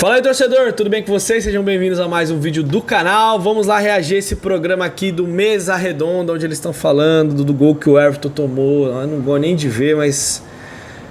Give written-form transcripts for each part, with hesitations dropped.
Fala aí, torcedor, tudo bem com vocês? Sejam bem-vindos a mais um vídeo do canal. Vamos lá reagir a esse programa aqui do Mesa Redonda, onde eles estão falando do gol que o Everton tomou. Eu não vou nem de ver, mas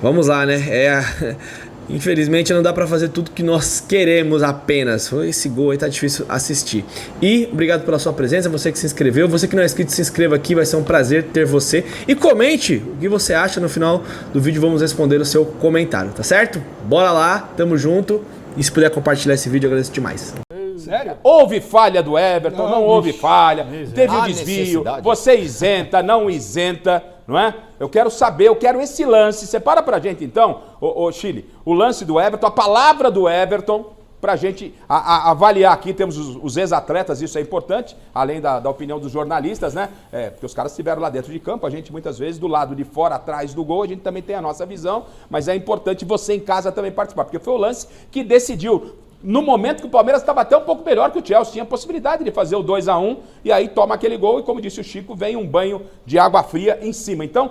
vamos lá, né? Infelizmente não dá pra fazer tudo que nós queremos apenas. Esse gol aí tá difícil assistir. E obrigado pela sua presença, você que se inscreveu. Você que não é inscrito, se inscreva aqui, vai ser um prazer ter você. E comente o que você acha, no final do vídeo vamos responder o seu comentário, tá certo? Bora lá, tamo junto. E se puder compartilhar esse vídeo, eu agradeço demais. Sério? Houve falha do Everton, não houve falha, teve um desvio, você isenta, não isenta, não é? Eu quero saber, eu quero esse lance. Separa pra gente então, ô Chile, o lance do Everton, a palavra do Everton, pra gente avaliar aqui. Temos os ex-atletas, isso é importante, além da opinião dos jornalistas, né? Porque os caras estiveram lá dentro de campo, a gente muitas vezes do lado de fora, atrás do gol, a gente também tem a nossa visão, mas é importante você em casa também participar, porque foi o lance que decidiu. No momento que o Palmeiras estava até um pouco melhor que o Chelsea, tinha a possibilidade de fazer o 2-1, e aí toma aquele gol, e como disse o Chico, vem um banho de água fria em cima. Então,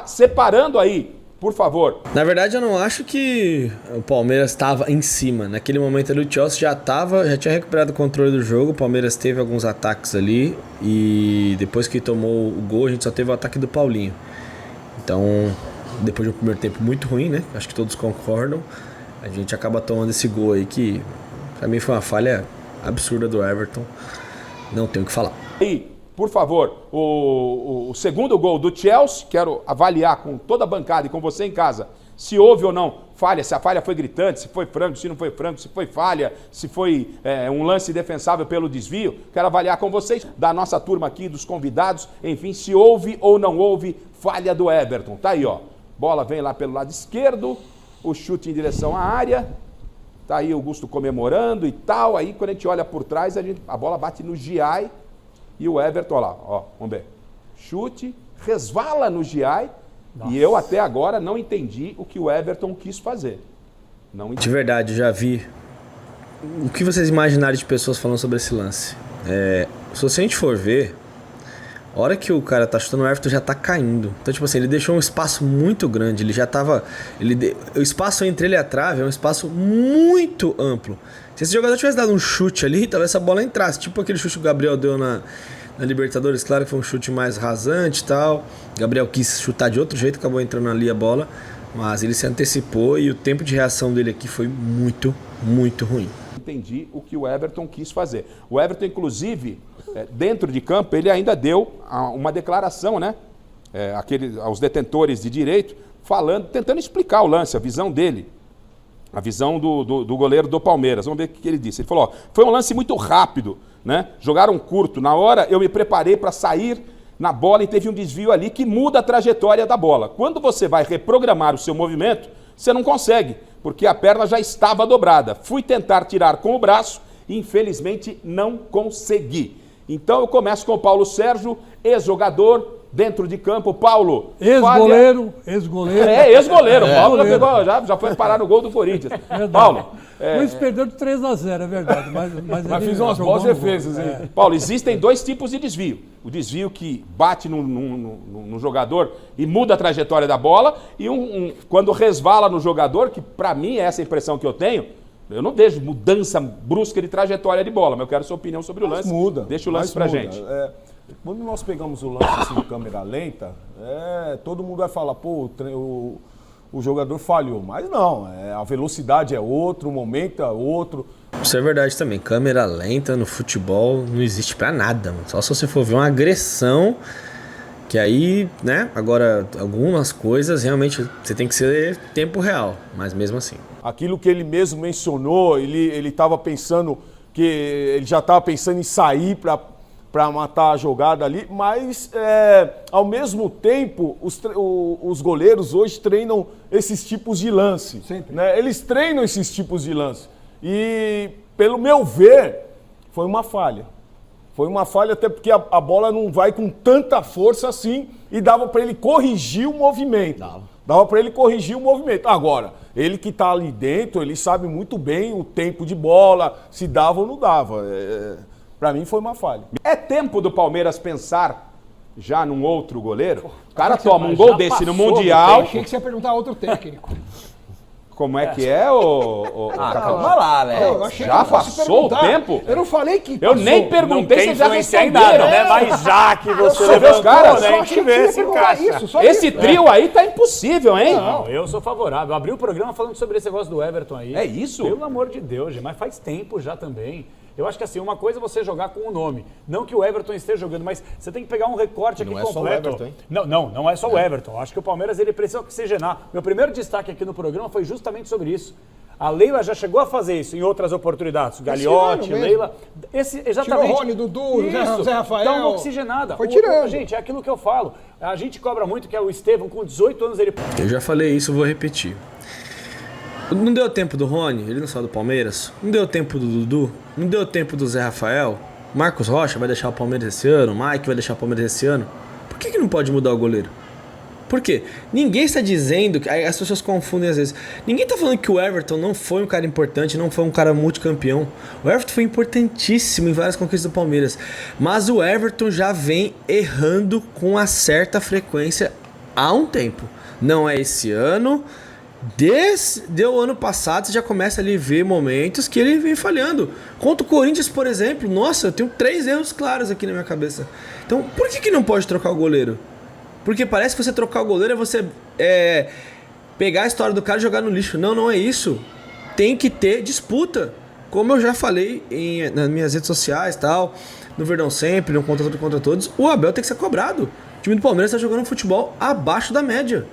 separando aí, por favor. Na verdade, eu não acho que o Palmeiras estava em cima. Naquele momento ali, o Chelsea já tinha recuperado o controle do jogo. O Palmeiras teve alguns ataques ali, e depois que tomou o gol, a gente só teve o ataque do Paulinho. Então, depois de um primeiro tempo muito ruim, né? Acho que todos concordam. A gente acaba tomando esse gol aí que, pra mim, foi uma falha absurda do Everton. Não tenho o que falar. E, por favor, o segundo gol do Chelsea, quero avaliar com toda a bancada e com você em casa, se houve ou não falha, se a falha foi gritante, se foi franco, se não foi franco, se foi falha, se foi um lance defensável pelo desvio. Quero avaliar com vocês, da nossa turma aqui, dos convidados, enfim, se houve ou não houve falha do Everton. Tá aí, ó. Bola vem lá pelo lado esquerdo. O chute em direção à área, tá aí o Augusto comemorando e tal. Aí quando a gente olha por trás, a bola bate no Giai e o Everton, ó lá, ó, vamos ver. Chute, resvala no Giai. E eu até agora não entendi o que o Everton quis fazer. Não entendi. De verdade, eu já vi. O que vocês imaginaram de pessoas falando sobre esse lance? Se a gente for ver, a hora que o cara tá chutando, o Everton já tá caindo. Então, tipo assim, ele deixou um espaço muito grande. Ele já tava... O espaço entre ele e a trave é um espaço muito amplo. Se esse jogador tivesse dado um chute ali, talvez essa bola entrasse. Tipo aquele chute que o Gabriel deu na Libertadores. Claro que foi um chute mais rasante e tal. O Gabriel quis chutar de outro jeito, acabou entrando ali a bola. Mas ele se antecipou e o tempo de reação dele aqui foi muito, muito ruim. Entendi o que o Everton quis fazer. O Everton, inclusive, dentro de campo, ele ainda deu uma declaração, né? Aos detentores de direito, tentando explicar o lance, a visão dele, a visão do goleiro do Palmeiras. Vamos ver o que ele disse. Ele falou, ó, foi um lance muito rápido, né? Jogaram curto. Na hora eu me preparei para sair na bola e teve um desvio ali que muda a trajetória da bola. Quando você vai reprogramar o seu movimento, você não consegue, porque a perna já estava dobrada. Fui tentar tirar com o braço e infelizmente não consegui. Então eu começo com o Paulo Sérgio, ex-jogador, dentro de campo. Paulo, ex-goleiro, ex-goleiro. Ex-goleiro. Paulo já foi parar no gol do Corinthians. Verdade. Paulo. Luiz perdeu de 3-0, é verdade. Mas fiz umas boas defesas, hein? Paulo, existem dois tipos de desvio. O desvio que bate no jogador e muda a trajetória da bola, e quando resvala no jogador, que pra mim é essa a impressão que eu tenho. Eu não vejo mudança brusca de trajetória de bola, mas eu quero sua opinião sobre o lance. Muda. Deixa o lance pra gente. Quando nós pegamos o lance assim, de câmera lenta, todo mundo vai falar, pô, o jogador falhou. Mas não, a velocidade é outro, o momento é outro. Isso é verdade também. Câmera lenta no futebol não existe pra nada, mano. Só se você for ver uma agressão, que aí, né? Agora, algumas coisas realmente você tem que ser tempo real, mas mesmo assim. Aquilo que ele mesmo mencionou, ele estava pensando que ele já estava pensando em sair para matar a jogada ali, mas ao mesmo tempo os goleiros hoje treinam esses tipos de lance. Sempre. Né? Eles treinam esses tipos de lance. E, pelo meu ver, foi uma falha. Foi uma falha até porque a bola não vai com tanta força assim e dava para ele corrigir o movimento. Dava para ele corrigir o movimento. Agora, ele que está ali dentro, ele sabe muito bem o tempo de bola, se dava ou não dava. Para mim foi uma falha. É tempo do Palmeiras pensar já num outro goleiro? O cara toma um gol desse no Mundial. Eu achei que você ia perguntar outro técnico. Como é que é, ô calma lá, Alex. Já passou o tempo? Eu não falei que Eu nem perguntei se já responderam, nada, né? Mas já que você levantou, os caras, né? A gente vê se encaixa. Esse trio aí tá impossível, hein? Não, eu sou favorável. Abri o programa falando sobre esse negócio do Everton aí. É isso? Pelo amor de Deus, mas faz tempo já também. Eu acho que assim, uma coisa é você jogar com o nome. Não que o Everton esteja jogando, mas você tem que pegar um recorte aqui completo. Não é só o Everton, hein? Não é só o Everton. Acho que o Palmeiras ele precisa oxigenar. Meu primeiro destaque aqui no programa foi justamente sobre isso. A Leila já chegou a fazer isso em outras oportunidades. Gagliotti, Leila. Exatamente. Tirou o Rony, Dudu, Zé Rafael. Dá uma oxigenada. Foi tirando. Gente, é aquilo que eu falo. A gente cobra muito que é o Estevão, com 18 anos ele... Eu já falei isso, vou repetir. Não deu tempo do Rony, ele não saiu do Palmeiras. Não deu tempo do Dudu. Não deu tempo do Zé Rafael. Marcos Rocha vai deixar o Palmeiras esse ano. Mike vai deixar o Palmeiras esse ano. Por que não pode mudar o goleiro? Por quê? Ninguém está dizendo... As pessoas confundem às vezes. Ninguém está falando que o Everton não foi um cara importante, não foi um cara multicampeão. O Everton foi importantíssimo em várias conquistas do Palmeiras. Mas o Everton já vem errando com uma certa frequência há um tempo. Não é esse ano... Desde o ano passado você já começa ali a ver momentos que ele vem falhando. Contra o Corinthians, por exemplo, nossa, eu tenho 3 erros claros aqui na minha cabeça. Então, por que não pode trocar o goleiro? Porque parece que você trocar o goleiro é você pegar a história do cara e jogar no lixo. Não é isso. Tem que ter disputa. Como eu já falei nas minhas redes sociais, tal, no Verdão Sempre, no Contra Todos, o Abel tem que ser cobrado. O time do Palmeiras está jogando um futebol abaixo da média.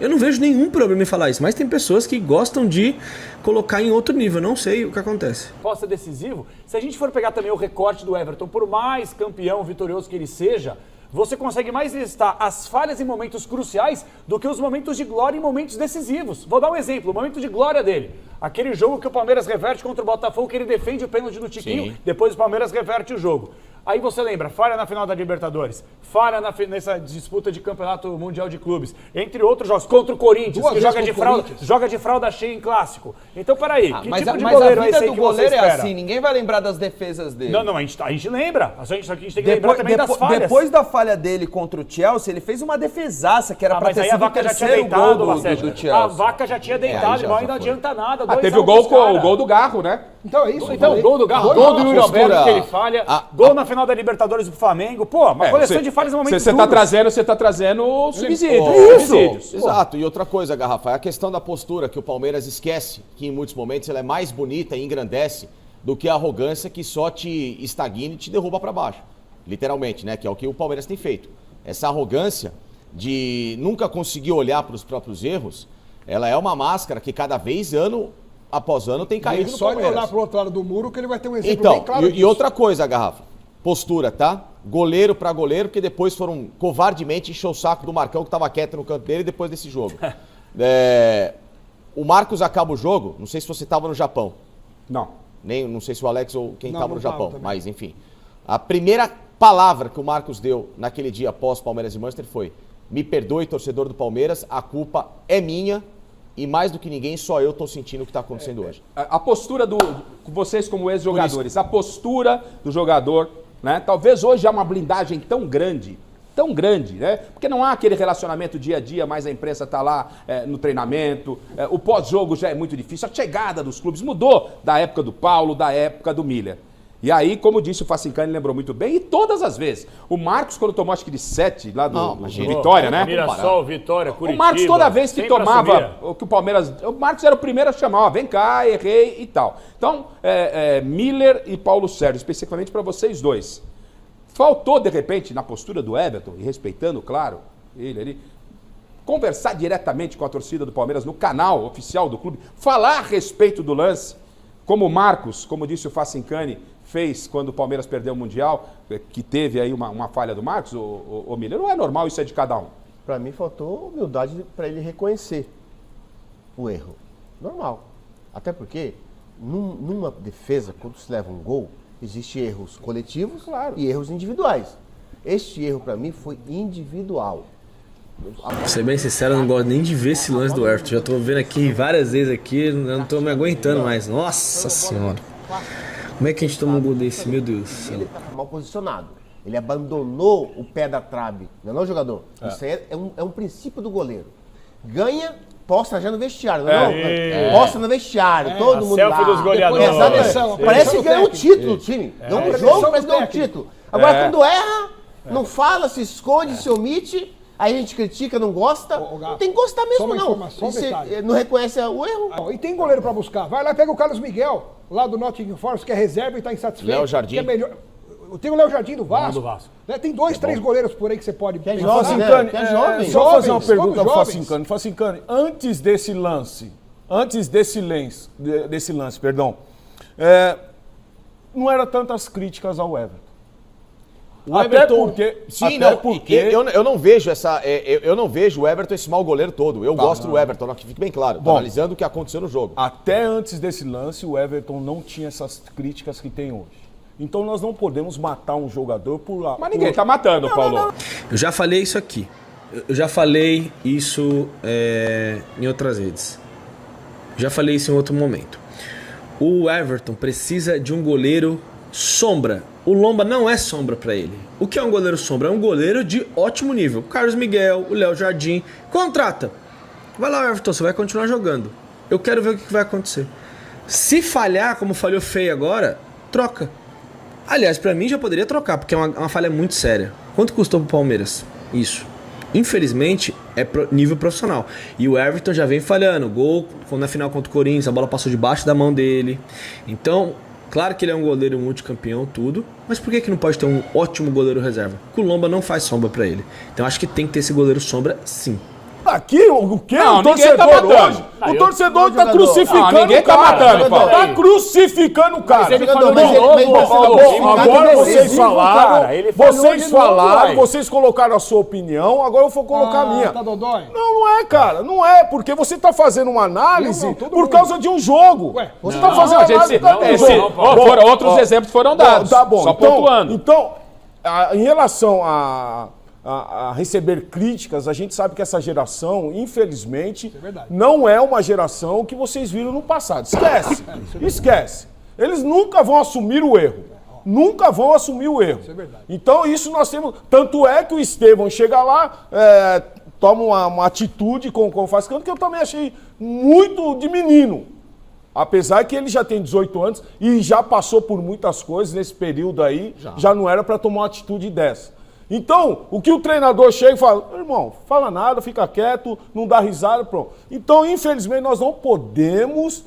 Eu não vejo nenhum problema em falar isso, mas tem pessoas que gostam de colocar em outro nível. Eu não sei o que acontece. Possa decisivo, se a gente for pegar também o recorte do Everton, por mais campeão vitorioso que ele seja, você consegue mais listar as falhas em momentos cruciais do que os momentos de glória em momentos decisivos. Vou dar um exemplo, o momento de glória dele. Aquele jogo que o Palmeiras reverte contra o Botafogo, que ele defende o pênalti do Tiquinho, sim. Depois o Palmeiras reverte o jogo. Aí você lembra, falha na final da Libertadores, falha nessa disputa de campeonato mundial de clubes, entre outros jogos, contra o Corinthians, que joga de fralda cheia em clássico. Então, peraí, que tipo de goleiro é esse aí que você espera? É assim, ninguém vai lembrar das defesas dele. Não, a gente lembra. A gente tem que lembrar também das falhas. Depois da falha dele contra o Chelsea, ele fez uma defesaça, que era pra ter sido o terceiro gol do Chelsea. A Vaca já tinha deitado, irmão, aí não adianta nada. Teve o gol do Garro, né? Então é isso. Então, gol do Garro, gol do Yuri Alberto, que ele falha, gol na final da Libertadores do Flamengo. Pô, uma coleção de falhas no momento Você tá trazendo subsídios. Isso. Exato. E outra coisa, Garrafa, é a questão da postura, que o Palmeiras esquece, que em muitos momentos ela é mais bonita e engrandece do que a arrogância que só te estagna e te derruba para baixo. Literalmente, né? Que é o que o Palmeiras tem feito. Essa arrogância de nunca conseguir olhar para os próprios erros, ela é uma máscara que cada vez, ano após ano, tem caído no Palmeiras. Só ele olhar pro outro lado do muro que ele vai ter um exemplo bem claro disso. E outra coisa, Garrafa, postura, tá? Goleiro para goleiro, porque depois foram covardemente encher o saco do Marcão, que tava quieto no canto dele depois desse jogo. O Marcos acaba o jogo, não sei se você tava no Japão. Não sei se o Alex ou quem tava no Japão, mas enfim. A primeira palavra que o Marcos deu naquele dia após Palmeiras e Manchester foi: me perdoe, torcedor do Palmeiras, a culpa é minha. E mais do que ninguém, só eu tô sentindo o que tá acontecendo hoje. A postura vocês como ex-jogadores, a postura do jogador, né? Talvez hoje há uma blindagem tão grande, né? Porque não há aquele relacionamento dia a dia, mas a imprensa tá lá no treinamento, o pós-jogo já é muito difícil, a chegada dos clubes mudou da época do Paulo, da época do Miller. E aí, como disse o Facincani, lembrou muito bem, e todas as vezes. O Marcos, quando tomou acho que de 7 lá do Vitória, né? Mirassol, Vitória, Curitiba. O Marcos, toda vez que tomava, que o Palmeiras... O Marcos era o primeiro a chamar, vem cá, errei e tal. Então, Miller e Paulo Sérgio, especificamente para vocês dois. Faltou, de repente, na postura do Everton, e respeitando, claro, ele ali, conversar diretamente com a torcida do Palmeiras no canal oficial do clube, falar a respeito do lance, como o Marcos, como disse o Facincani, fez quando o Palmeiras perdeu o Mundial, que teve aí uma falha do Marcos, o Miller. Não é normal, isso é de cada um. Para mim faltou humildade para ele reconhecer o erro. Normal. Até porque, numa defesa, quando se leva um gol, existem erros coletivos e erros individuais. Este erro, para mim, foi individual. Pra ser bem sincero, eu não gosto nem de ver esse lance do Everton. Já tô vendo aqui várias vezes aqui, eu não tô me aguentando mais. Nossa Senhora. Como é que a gente toma um gol desse? Meu Deus do céu. Ele tá mal posicionado. Ele abandonou o pé da trave. Não é, jogador? Isso aí é um princípio do goleiro. Ganha posta já no vestiário, não é? Posta no vestiário, todo mundo selfie lá. dos goleadores. Exatamente. Parece que ganhou um título, o time. Ganhou um jogo, parece que ganhou um título. Agora, quando erra, não fala, se esconde, se omite, aí a gente critica, não gosta. Não tem que gostar mesmo, não. Você não reconhece o erro. E tem goleiro pra buscar. Vai lá e pega o Carlos Miguel, lá do Nottingham Forest, que é reserva e tá insatisfeito. Léo Jardim. Que é melhor. Tem o Léo Jardim do Vasco. Né? Tem 2, 3 goleiros por aí que você pode Que é pensar. jovem, né? Facincani, Que é jovem. só fazer uma Jovens, pergunta todos ao jovens. Facincani, antes desse lance, perdão, não era tantas críticas ao Everton. O Everton, eu não vejo eu não vejo o Everton esse mau goleiro todo. Eu gosto do Everton, que fique bem claro. Tô analisando o que aconteceu no jogo. Até antes desse lance, o Everton não tinha essas críticas que tem hoje. Então nós não podemos matar um jogador por... Mas ninguém tá matando, Paulo. Eu já falei isso aqui. Eu já falei isso em outras redes. Já falei isso em outro momento. O Everton precisa de um goleiro sombra. O Lomba não é sombra pra ele. O que é um goleiro sombra? É um goleiro de ótimo nível. O Carlos Miguel, o Léo Jardim. Contrata. Vai lá, Everton, você vai continuar jogando. Eu quero ver o que vai acontecer. Se falhar, como falhou feio agora, troca. Aliás, pra mim já poderia trocar, porque é uma falha muito séria. Quanto custou pro Palmeiras? Isso. Infelizmente, é nível profissional. E o Everton já vem falhando. Gol, quando na final contra o Corinthians, a bola passou debaixo da mão dele. Então, claro que ele é um goleiro multicampeão, tudo. Mas por que não pode ter um ótimo goleiro reserva? Porque o Lomba não faz sombra pra ele. Então, acho que tem que ter esse goleiro sombra, sim. Aqui, o quê? Não, O torcedor ninguém tá matando. hoje? O torcedor tá crucificando Não, ninguém o cara. tá matando, Paulo. Tá crucificando o cara. Mas ele Jogador, falou mas de ele- novo, mas- Paulo. mas- Agora mas- vocês mas- falaram, cara, ele falhou vocês de novo, falaram, vai. vocês colocaram a sua opinião, agora eu vou colocar a minha. Tá dodói? Não é, cara, não é, porque você tá fazendo uma análise Não, todo por mundo. causa de um jogo. Ué, você tá fazendo A gente análise por causa de um jogo. foram outros exemplos foram dados. Tá bom, Só pontuando. Então, em relação a receber críticas, a gente sabe que essa geração, infelizmente, verdade. não é uma geração que vocês viram no passado. Esquece, esquece. Eles nunca vão assumir o erro. Nunca vão assumir o erro. é verdade. Então, isso nós temos... Tanto é que o Estevão chega lá, toma uma atitude com o Facincani, que eu também achei muito de menino. Apesar que ele já tem 18 anos e já passou por muitas coisas nesse período aí, já não era para tomar uma atitude dessa. Então, o que o treinador chega e fala, irmão, fala nada, fica quieto, não dá risada, pronto. Então, infelizmente, nós não podemos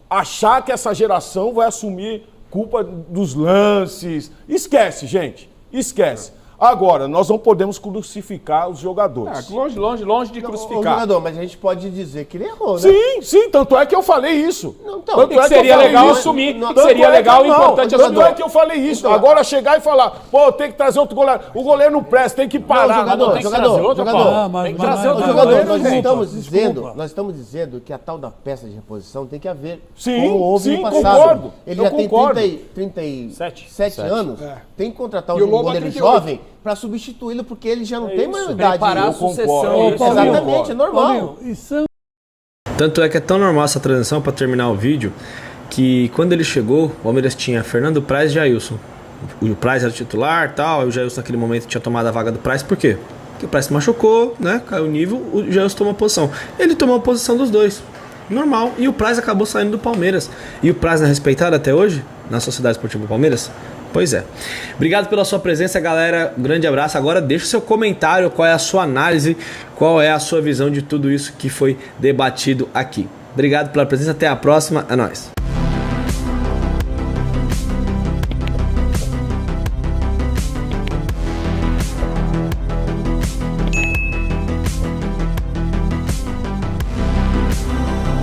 achar que essa geração vai assumir culpa dos lances. Esquece, gente, esquece. Agora, nós não podemos crucificar os jogadores. Longe de O crucificar. jogador, mas a gente pode dizer que ele errou, né? Sim, tanto é que eu falei isso. Não, então, Tanto E que é seria eu falei legal isso. assumir, Não, que seria Tanto é legal e que- importante Tanto assumir. é que eu falei isso. Agora chegar e falar, pô, tem que trazer outro goleiro. O goleiro não presta, tem que parar. jogador, tem que trazer outro, jogador. Paulo. Ah, mas- Tem que mas- trazer mas- outro Ô, jogador, goleiro, gente. nós estamos dizendo que a tal da peça de reposição tem que haver. Sim, como houve sim, no passado. concordo. Ele Eu já concordo. tem 37 anos. É. Tem que contratar E o um Lomba goleiro 38. jovem para substituí-lo, porque ele já não tem mais idade. Preparar a Eu concordo. sucessão. Ô, isso. Paulinho, Exatamente, é normal. Paulinho, e são Tanto é que é tão normal essa transição, pra terminar o vídeo, que quando ele chegou, o Palmeiras tinha Fernando Praz e Jailson. O Praz era o titular e tal, e o Jailson naquele momento tinha tomado a vaga do Praz. Por quê? Porque o Praz se machucou, né? Caiu o nível, o Jailson tomou a posição. Ele tomou a posição dos dois. Normal. E o Praz acabou saindo do Palmeiras. E o Praz não é respeitado até hoje na Sociedade Esportiva do Palmeiras? Pois é. Obrigado pela sua presença, galera. Um grande abraço. Agora deixa o seu comentário, qual é a sua análise, qual é a sua visão de tudo isso que foi debatido aqui. Obrigado pela presença. Até a próxima. É nóis.